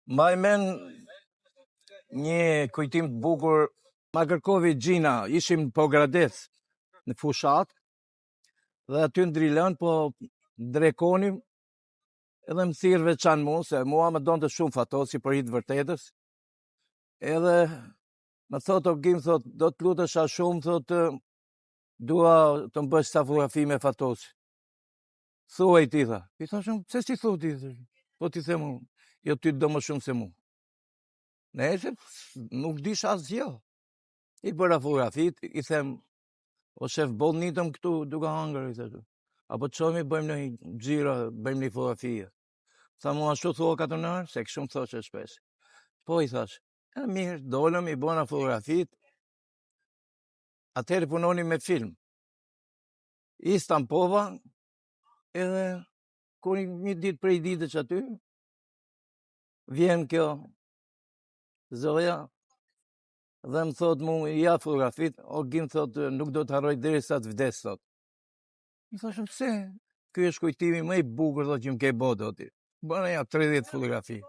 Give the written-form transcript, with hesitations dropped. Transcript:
Mbaj men një kujtim të bukur, ma kërkovi Gjina, ishim po Gradec, në fushat, dhe aty ndrilën, po drekonim, edhe më thirë veçan mu, se mua më donë të shumë fatosi për hitë vërtetës, edhe më thot, o Gjim, thot, do të lutesha shumë, thot, dua të më bësh sa fotografi me fatosi. Thuaj ti, tha. I thashëm, pse si thu ti? Po ti themu, jo ty do më shumë se mu. Ne se nuk disha asgjë. I bëra fotografit, i them, o shef, boll nitëm këtu duke hangër, i thashëm. Apo të qomi bëjmë një gjira, bëjmë një fotografie. Tha mu ashtu thua katërnar, se këshumë thoshe shpesh. Po i thash, mirë, dolëm, i bëna fotografit, atëherë punoni me film. I stampova, edhe kur një ditë prej ditësh aty, vjen kjo zoja dhe më thot mu, ja fotografit, o Gjim thot, nuk do të harroj derisa të vdes, thot. I thashëm, pse? Ky është kujtimi më i bukur, thot, që më ke bë doti. Bëna ja 30 fotografi.